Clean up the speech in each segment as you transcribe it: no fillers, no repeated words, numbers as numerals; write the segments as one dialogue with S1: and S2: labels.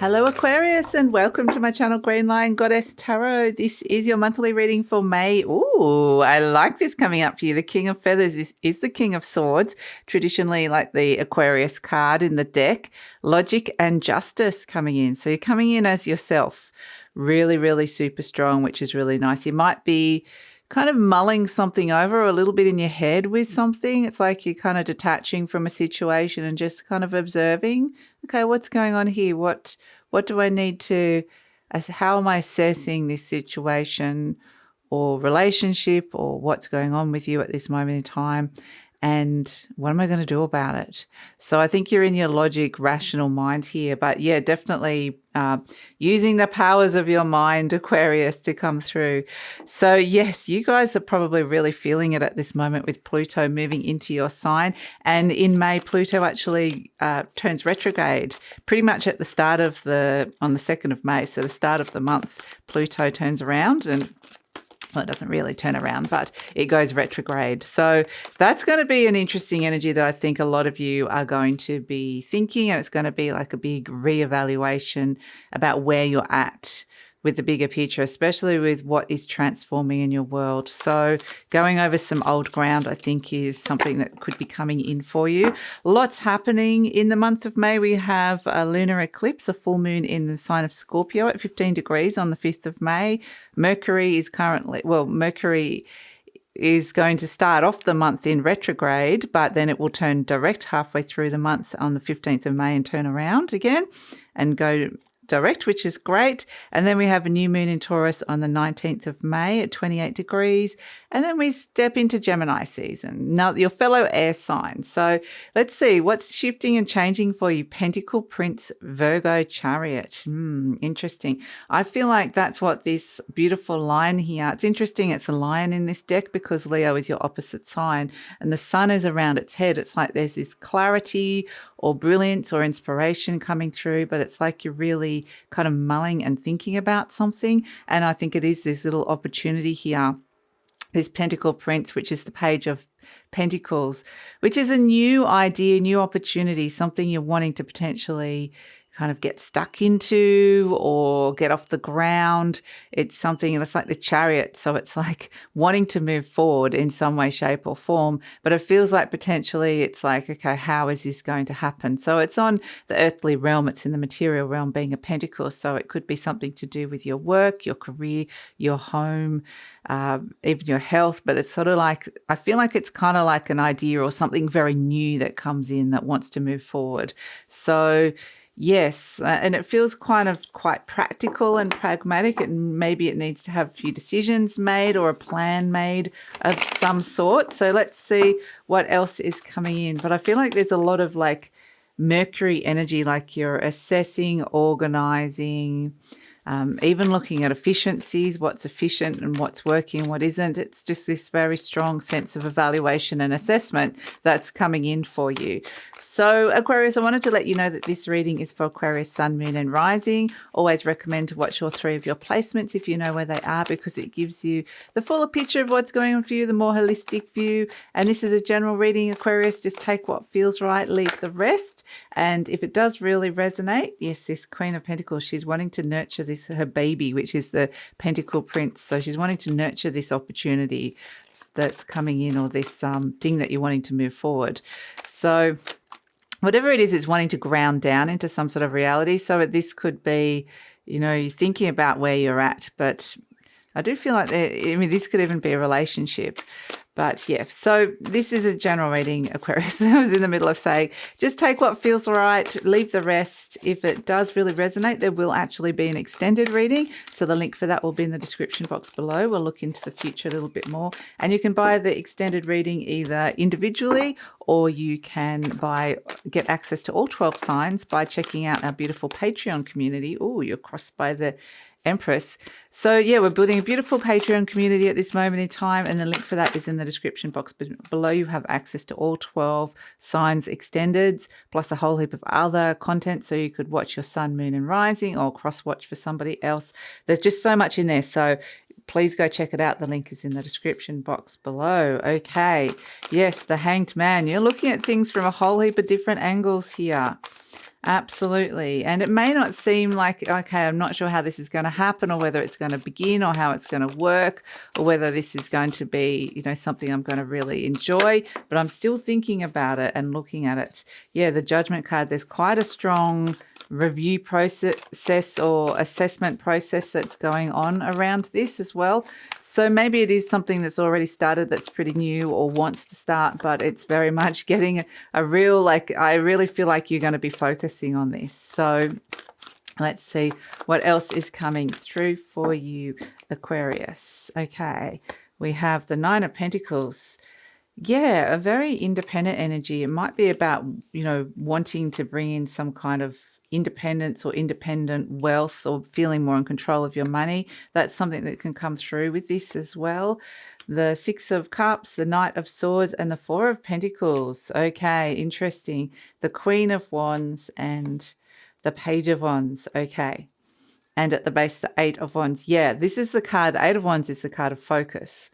S1: Hello Aquarius and welcome to my channel Green Lion Goddess Tarot. This is your monthly reading for May. Ooh, I like this coming up for you. The King of Feathers is the King of Swords, traditionally like the Aquarius card in the deck. Logic and Justice coming in. So you're coming in as yourself. Really, really super strong, which is really nice. You might be kind of mulling something over a little bit in your head with something. It's like you're kind of detaching from a situation and just kind of observing, okay, what's going on here? What do I need to, how am I assessing this situation or relationship or what's going on with you at this moment in time? And what am I going to do about it? So I think you're in your logic, rational mind here. But yeah, definitely using the powers of your mind, Aquarius, to come through. So yes, you guys are probably really feeling it at this moment with Pluto moving into your sign. And in May, Pluto actually turns retrograde pretty much at the start of on the 2nd of May. So the start of the month, Pluto turns around and well, it doesn't really turn around, but it goes retrograde. So that's going to be an interesting energy that I think a lot of you are going to be thinking, and it's going to be like a big reevaluation about where you're at with the bigger picture, especially with what is transforming in your world. So going over some old ground, I think, is something that could be coming in for you. Lots happening in the month of May. We have a lunar eclipse, a full moon in the sign of Scorpio at 15 degrees on the 5th of May. Mercury is going to start off the month in retrograde, but then it will turn direct halfway through the month on the 15th of May and turn around again and go direct, which is great. And then we have a new moon in Taurus on the 19th of May at 28 degrees. And then we step into Gemini season. Now, your fellow air signs. So let's see what's shifting and changing for you. Pentacle, Prince, Virgo, Chariot. Interesting. I feel like that's what this beautiful lion here. It's interesting. It's a lion in this deck because Leo is your opposite sign and the sun is around its head. It's like there's this clarity or brilliance or inspiration coming through, but it's like you're really kind of mulling and thinking about something. And I think it is this little opportunity here, this Pentacle Prince, which is the Page of Pentacles, which is a new idea, new opportunity, something you're wanting to potentially kind of get stuck into or get off the ground. It's something that's like the Chariot. So it's like wanting to move forward in some way, shape or form, but it feels like potentially it's like, okay, how is this going to happen? So it's on the earthly realm. It's in the material realm being a pentacle. So it could be something to do with your work, your career, your home, even your health. But it's sort of like, I feel like it's kind of like an idea or something very new that comes in that wants to move forward. So yes, and it feels quite practical and pragmatic, and maybe it needs to have a few decisions made or a plan made of some sort. So let's see what else is coming in. But I feel like there's a lot of like Mercury energy, like you're assessing, organizing, even looking at efficiencies, what's efficient and what's working, what isn't. It's just this very strong sense of evaluation and assessment that's coming in for you. So Aquarius, I wanted to let you know that this reading is for Aquarius, Sun, Moon and Rising. Always recommend to watch all three of your placements if you know where they are, because it gives you the fuller picture of what's going on for you, the more holistic view. And this is a general reading, Aquarius. Just take what feels right, leave the rest. And if it does really resonate, yes, this Queen of Pentacles, she's wanting to nurture this, her baby, which is the Pentacle Prince. So she's wanting to nurture this opportunity that's coming in, or this thing that you're wanting to move forward. So whatever it is, it's wanting to ground down into some sort of reality. So this could be, you know, you're thinking about where you're at, but I do feel like, this could even be a relationship. But yeah, so this is a general reading, Aquarius. I was in the middle of saying, just take what feels right, leave the rest. If it does really resonate, there will actually be an extended reading. So the link for that will be in the description box below. We'll look into the future a little bit more. And you can buy the extended reading either individually, or you can get access to all 12 signs by checking out our beautiful Patreon community. Oh, you're crossed by the Empress. So yeah, we're building a beautiful Patreon community at this moment in time, and the link for that is in the description box below. You have access to all 12 signs extendeds, plus a whole heap of other content, so you could watch your Sun, Moon and Rising, or cross-watch for somebody else. There's just so much in there, so please go check it out. The link is in the description box below. Okay, yes, the Hanged Man. You're looking at things from a whole heap of different angles here. Absolutely. And it may not seem like, okay, I'm not sure how this is going to happen or whether it's going to begin or how it's going to work or whether this is going to be, something I'm going to really enjoy, but I'm still thinking about it and looking at it. Yeah, the Judgment card, there's quite a strong review process or assessment process that's going on around this as well. So maybe it is something that's already started that's pretty new or wants to start, but it's very much getting a real, I really feel like you're going to be focusing on this. So let's see what else is coming through for you, Aquarius. Okay, we have the Nine of Pentacles. Yeah, a very independent energy. It might be about, wanting to bring in some kind of independence or independent wealth or feeling more in control of your money. That's something that can come through with this as well. The Six of Cups, the Knight of Swords, and the Four of Pentacles. Okay, interesting. The Queen of Wands and the Page of Wands. Okay. And at the base, the Eight of Wands. Yeah, this is the card. The Eight of Wands is the card of focus.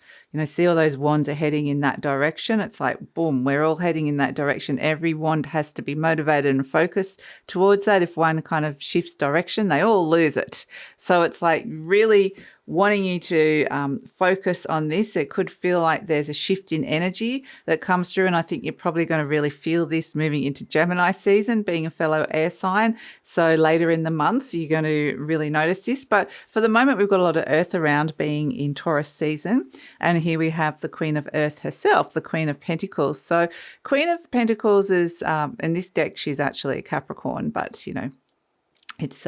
S1: See all those wands are heading in that direction. It's like, boom, we're all heading in that direction. Every wand has to be motivated and focused towards that. If one kind of shifts direction, they all lose it. So it's like really wanting you to focus on this. It could feel like there's a shift in energy that comes through, and I think you're probably going to really feel this moving into Gemini season, being a fellow air sign. So later in the month, you're going to really notice this. But for the moment, we've got a lot of Earth around, being in Taurus season. And here we have the Queen of Earth herself, the Queen of Pentacles. So Queen of Pentacles is, in this deck, she's actually a Capricorn, but, it's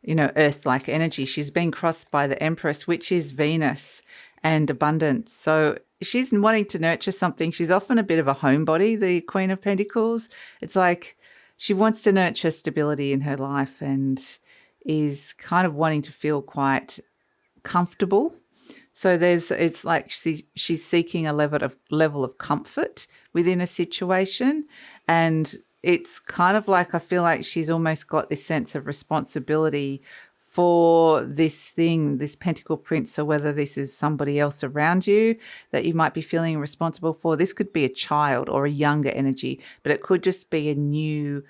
S1: earth-like energy. She's been crossed by the Empress, which is Venus and abundance. So she's wanting to nurture something. She's often a bit of a homebody, the Queen of Pentacles. It's like she wants to nurture stability in her life and is kind of wanting to feel quite comfortable. So it's like she's seeking a level of comfort within a situation, and it's kind of like I feel like she's almost got this sense of responsibility for this thing, this Pentacle Prince. So whether this is somebody else around you that you might be feeling responsible for, this could be a child or a younger energy, but it could just be a new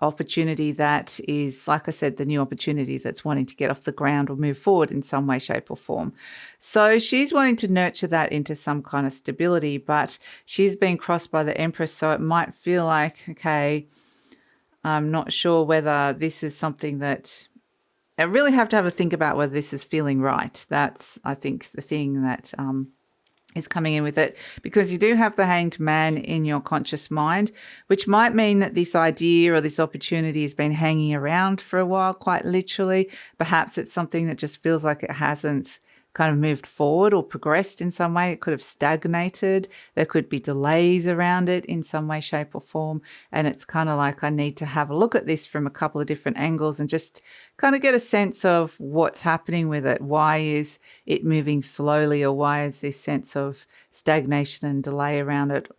S1: opportunity that is, like I said, the new opportunity that's wanting to get off the ground or move forward in some way, shape or form. So she's wanting to nurture that into some kind of stability, but she's been crossed by the Empress. So it might feel like, okay, I'm not sure whether this is something that I really have to have a think about whether this is feeling right. That's, I think, the thing that is coming in with it, because you do have the Hanged Man in your conscious mind, which might mean that this idea or this opportunity has been hanging around for a while, quite literally. Perhaps it's something that just feels like it hasn't kind of moved forward or progressed in some way. It could have stagnated. There could be delays around it in some way, shape or form. And it's kind of like I need to have a look at this from a couple of different angles and just kind of get a sense of what's happening with it. Why is it moving slowly, or why is this sense of stagnation and delay around it?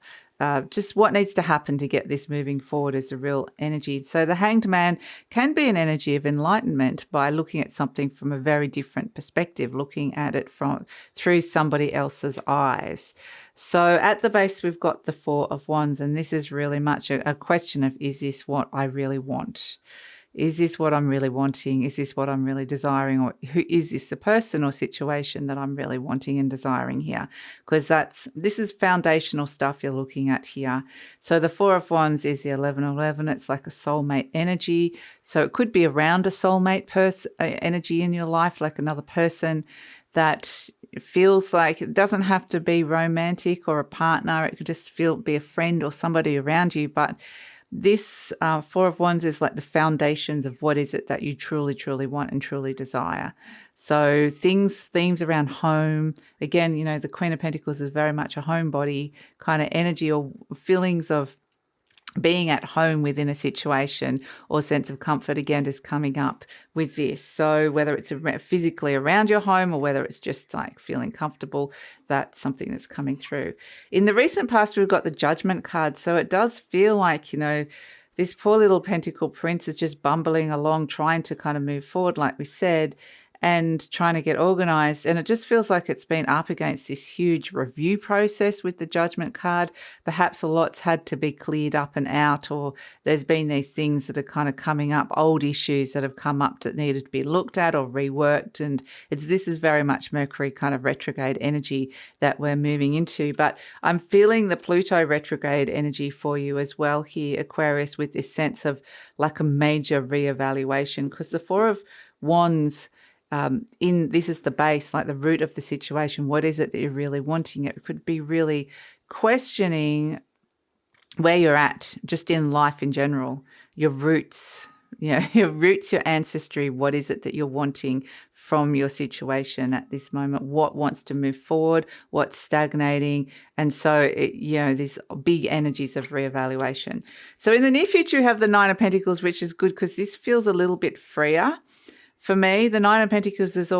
S1: Just what needs to happen to get this moving forward is a real energy. So the Hanged Man can be an energy of enlightenment by looking at something from a very different perspective, looking at it through somebody else's eyes. So at the base, we've got the Four of Wands, and this is really much a question of, is this what I really want? Is this what I'm really wanting? Is this what I'm really desiring? Or who is this the person or situation that I'm really wanting and desiring here? Because this is foundational stuff you're looking at here. So the Four of Wands is the 1111. It's like a soulmate energy. So it could be around a soulmate energy in your life, like another person that feels like it doesn't have to be romantic or a partner. It could just be a friend or somebody around you. But this Four of Wands is like the foundations of what is it that you truly, truly want and truly desire. So themes around home. Again, the Queen of Pentacles is very much a homebody kind of energy, or feelings of being at home within a situation, or sense of comfort, again, is coming up with this. So whether it's physically around your home or whether it's just like feeling comfortable, that's something that's coming through. In the recent past, we've got the Judgment card. So it does feel like, this poor little Pentacle Prince is just bumbling along, trying to kind of move forward, like we said. and trying to get organized. And it just feels like it's been up against this huge review process with the Judgment card. Perhaps a lot's had to be cleared up and out, or there's been these things that are kind of coming up, old issues that have come up that needed to be looked at or reworked. And this is very much Mercury kind of retrograde energy that we're moving into. But I'm feeling the Pluto retrograde energy for you as well here, Aquarius, with this sense of like a major reevaluation, because the Four of Wands this is the base, like the root of the situation. What is it that you're really wanting? It could be really questioning where you're at just in life in general, your roots, your roots, your ancestry. What is it that you're wanting from your situation at this moment? What wants to move forward? What's stagnating? And so, these big energies of reevaluation. So in the near future, you have the Nine of Pentacles, which is good because this feels a little bit freer. For me, the Nine of Pentacles is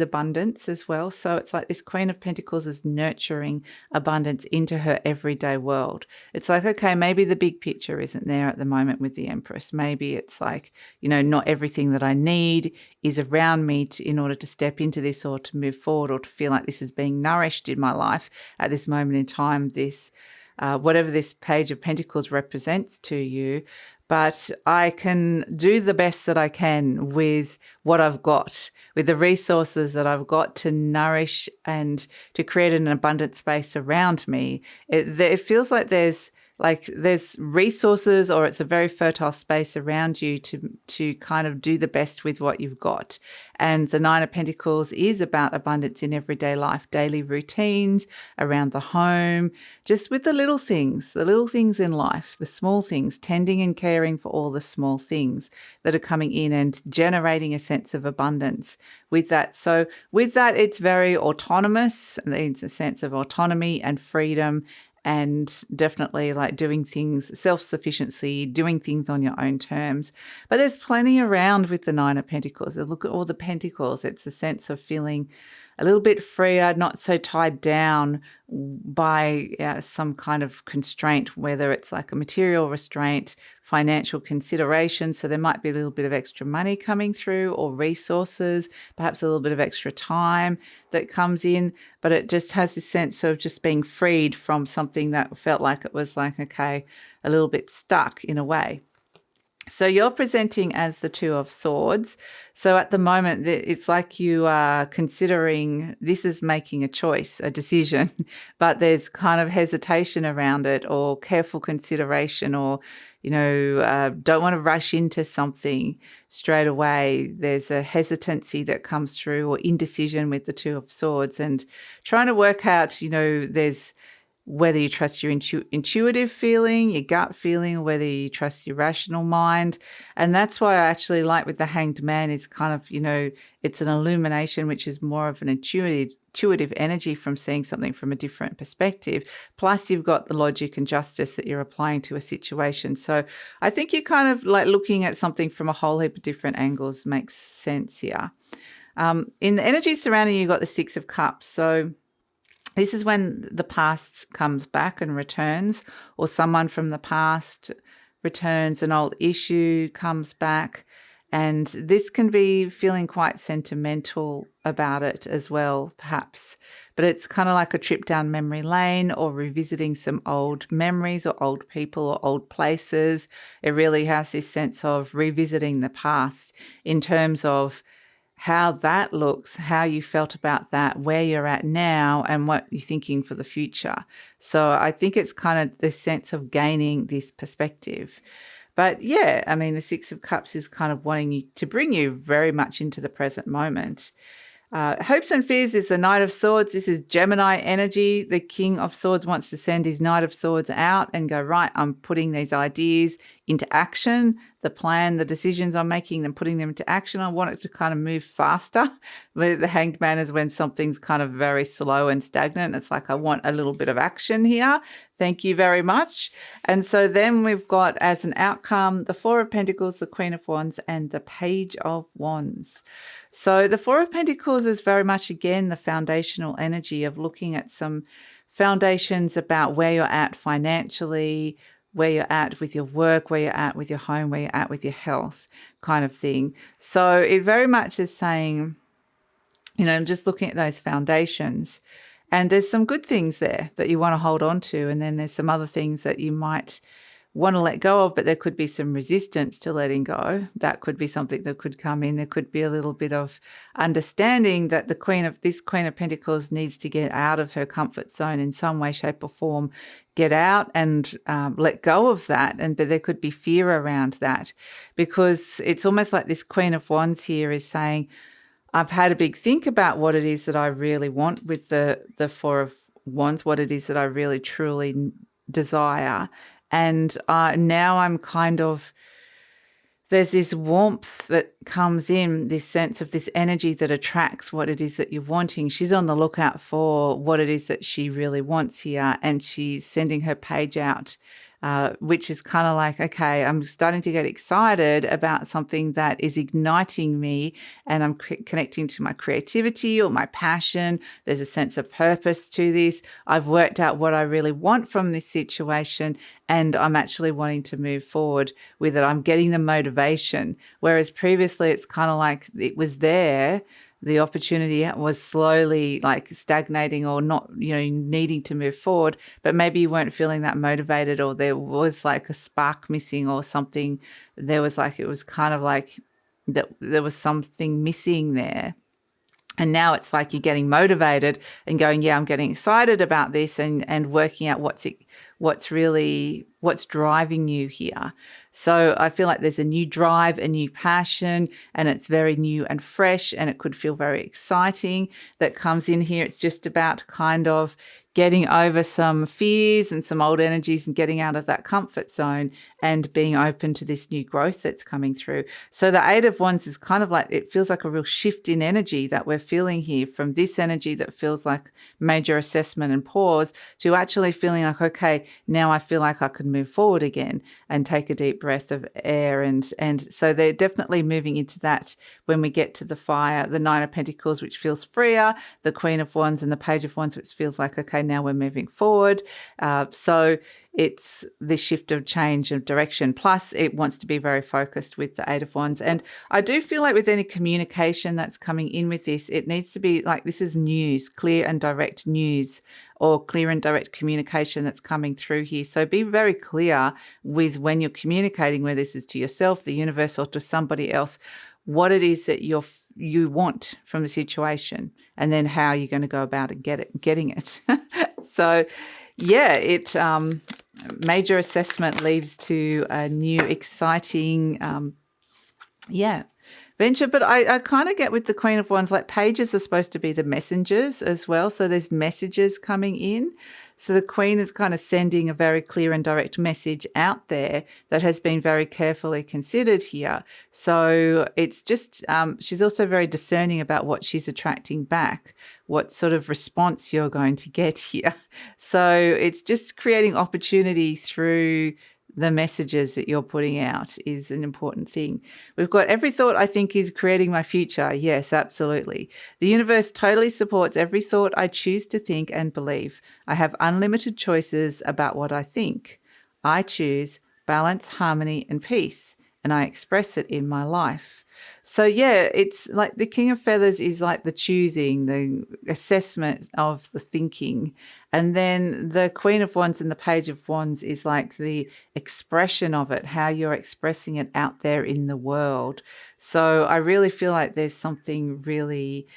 S1: abundance as well. So it's like this Queen of Pentacles is nurturing abundance into her everyday world. It's like, okay, maybe the big picture isn't there at the moment with the Empress. Maybe it's like, not everything that I need is around me in order to step into this or to move forward or to feel like this is being nourished in my life at this moment in time, this whatever this Page of Pentacles represents to you. But I can do the best that I can with what I've got, with the resources that I've got to nourish and to create an abundant space around me. It feels like there's resources, or it's a very fertile space around you to kind of do the best with what you've got. And the Nine of Pentacles is about abundance in everyday life, daily routines, around the home, just with the little things in life, the small things, tending and caring for all the small things that are coming in and generating a sense of abundance with that. So with that, it's very autonomous. It's a sense of autonomy and freedom, and definitely like doing things, self-sufficiency, doing things on your own terms. But there's plenty around with the Nine of Pentacles. Look at all the pentacles. It's a sense of feeling a little bit freer, not so tied down by some kind of constraint, whether it's like a material restraint, financial consideration. So there might be a little bit of extra money coming through, or resources, perhaps a little bit of extra time that comes in. But it just has this sense of just being freed from something that felt like it was like, okay, a little bit stuck in a way. So you're presenting as the Two of Swords. So at the moment, it's like you are considering this is making a choice, a decision, but there's kind of hesitation around it, or careful consideration, or, don't want to rush into something straight away. There's a hesitancy that comes through, or indecision with the Two of Swords, and trying to work out, there's whether you trust your intuitive feeling, your gut feeling, or whether you trust your rational mind. And that's why I actually like with the Hanged Man is kind of, it's an illumination, which is more of an intuitive energy from seeing something from a different perspective. Plus you've got the logic and justice that you're applying to a situation. So I think you're kind of like looking at something from a whole heap of different angles makes sense here. In the energy surrounding you, you've got the Six of Cups. So this is when the past comes back and returns, or someone from the past returns, an old issue comes back. And this can be feeling quite sentimental about it as well, perhaps. But it's kind of like a trip down memory lane, or revisiting some old memories or old people or old places. It really has this sense of revisiting the past in terms of how that looks, how you felt about that, where you're at now, and what you're thinking for the future. So I think it's kind of the sense of gaining this perspective. But yeah, I mean, the Six of Cups is kind of wanting you to bring you very much into the present moment. Hopes and Fears is the Knight of Swords. This is Gemini energy. The King of Swords wants to send his Knight of Swords out and go, right, I'm putting these ideas into action, the plan, the decisions I'm making, them putting them into action. I want it to kind of move faster. The Hanged Man is when something's kind of very slow and stagnant. It's like, I want a little bit of action here. Thank you very much. And so then we've got as an outcome, the Four of Pentacles, the Queen of Wands, and the Page of Wands. So the Four of Pentacles is very much, again, the foundational energy of looking at some foundations about where you're at financially, where you're at with your work, where you're at with your home, where you're at with your health kind of thing. So it very much is saying, I'm just looking at those foundations, and there's some good things there that you want to hold on to. And then there's some other things that you might want to let go of, but there could be some resistance to letting go. That could be something that could come in. There could be a little bit of understanding that the Queen of Pentacles needs to get out of her comfort zone in some way, shape or form, get out and let go of that. But there could be fear around that, because it's almost like this Queen of Wands here is saying, I've had a big think about what it is that I really want with the Four of Wands, what it is that I really truly desire. And now I'm there's this warmth that comes in, this sense of this energy that attracts what it is that you're wanting. She's on the lookout for what it is that she really wants here, and she's sending her page out, which is kind of like, okay, I'm starting to get excited about something that is igniting me, and I'm connecting to my creativity or my passion. There's a sense of purpose to this. I've worked out what I really want from this situation, and I'm actually wanting to move forward with it. I'm getting the motivation, whereas previously it's kind of like it was there. The opportunity was slowly like stagnating or not, needing to move forward, but maybe you weren't feeling that motivated, or there was like a spark missing or something. It was kind of like that there was something missing there. And now it's like you're getting motivated and going, yeah, I'm getting excited about this, and working out what's driving you here. So I feel like there's a new drive, a new passion, and it's very new and fresh, and it could feel very exciting that comes in here. It's just about kind of getting over some fears and some old energies and getting out of that comfort zone and being open to this new growth that's coming through. So the Eight of Wands is kind of like, it feels like a real shift in energy that we're feeling here, from this energy that feels like major assessment and pause to actually feeling like, okay, now I feel like I can move forward again and take a deep breath of air. And so they're definitely moving into that when we get to the fire, the Nine of Pentacles, which feels freer, the Queen of Wands and the Page of Wands, which feels like, okay, now we're moving forward. So it's this shift of change of direction. Plus, it wants to be very focused with the Eight of Wands. And I do feel like with any communication that's coming in with this, it needs to be like, this is news, clear and direct news, or clear and direct communication that's coming through here. So be very clear with when you're communicating, whether this is to yourself, the universe, or to somebody else, what it is that you want from the situation, and then how you're going to go about it, getting it. So yeah, it major assessment leads to a new exciting venture. But I kind of get with the Queen of Wands, like pages are supposed to be the messengers as well. So there's messages coming in. So the Queen is kind of sending a very clear and direct message out there that has been very carefully considered here. So it's just, she's also very discerning about what she's attracting back, what sort of response you're going to get here. So it's just creating opportunity through the messages that you're putting out is an important thing. We've got every thought I think is creating my future. Yes, absolutely. The universe totally supports every thought I choose to think and believe. I have unlimited choices about what I think. I choose balance, harmony, and peace, and I express it in my life. So yeah, it's like the King of Feathers is like the choosing, the assessment of the thinking. And then the Queen of Wands and the Page of Wands is like the expression of it, how you're expressing it out there in the world. So I really feel like there's something really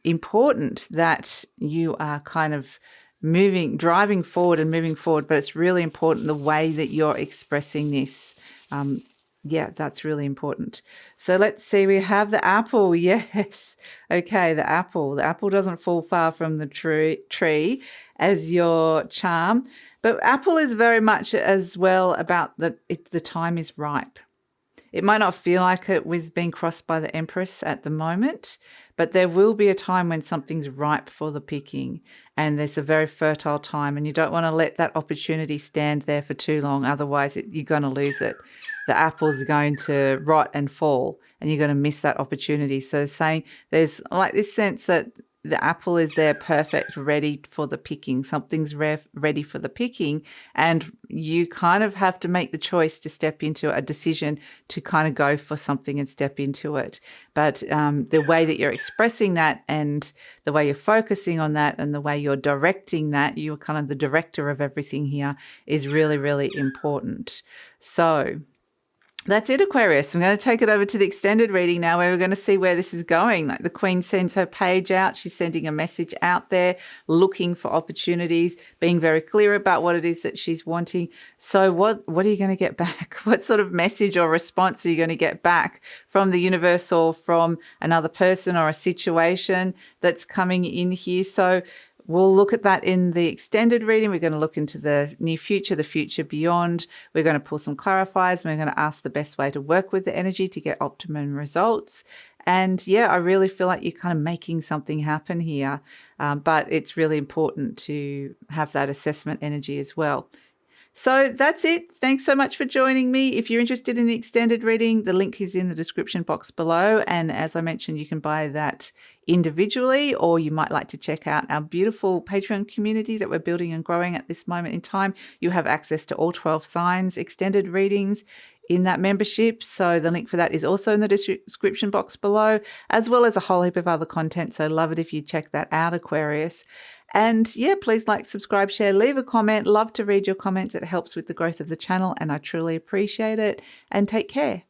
S1: important that you are kind of driving forward and moving forward, but it's really important the way that you're expressing this. Yeah, that's really important. So let's see, we have the apple. Yes. Okay, the apple. The apple doesn't fall far from the tree as your charm. But apple is very much as well about the time is ripe. It might not feel like it with being crossed by the Empress at the moment, but there will be a time when something's ripe for the picking, and there's a very fertile time, and you don't want to let that opportunity stand there for too long. Otherwise, you're going to lose it. The apple's going to rot and fall, and you're going to miss that opportunity. So saying there's like this sense that the apple is there perfect, ready for the picking. Something's ready for the picking, and you kind of have to make the choice to step into a decision to kind of go for something and step into it. But the way that you're expressing that and the way you're focusing on that and the way you're directing that, you're kind of the director of everything here, is really, really important. So that's it, Aquarius. I'm going to take it over to the extended reading now, where we're going to see where this is going. Like the Queen sends her page out. She's sending a message out there, looking for opportunities, being very clear about what it is that she's wanting. So what are you going to get back? What sort of message or response are you going to get back from the universe or from another person or a situation that's coming in here? So we'll look at that in the extended reading. We're going to look into the near future, the future beyond. We're going to pull some clarifiers. We're going to ask the best way to work with the energy to get optimum results. And yeah, I really feel like you're kind of making something happen here. But it's really important to have that assessment energy as well. So that's it. Thanks so much for joining me. If you're interested in the extended reading, the link is in the description box below. And as I mentioned, you can buy that individually, or you might like to check out our beautiful Patreon community that we're building and growing at this moment in time. You have access to all 12 signs, extended readings in that membership. So the link for that is also in the description box below, as well as a whole heap of other content. So love it if you check that out, Aquarius. And yeah, please like, subscribe, share, leave a comment. Love to read your comments. It helps with the growth of the channel and I truly appreciate it. And take care.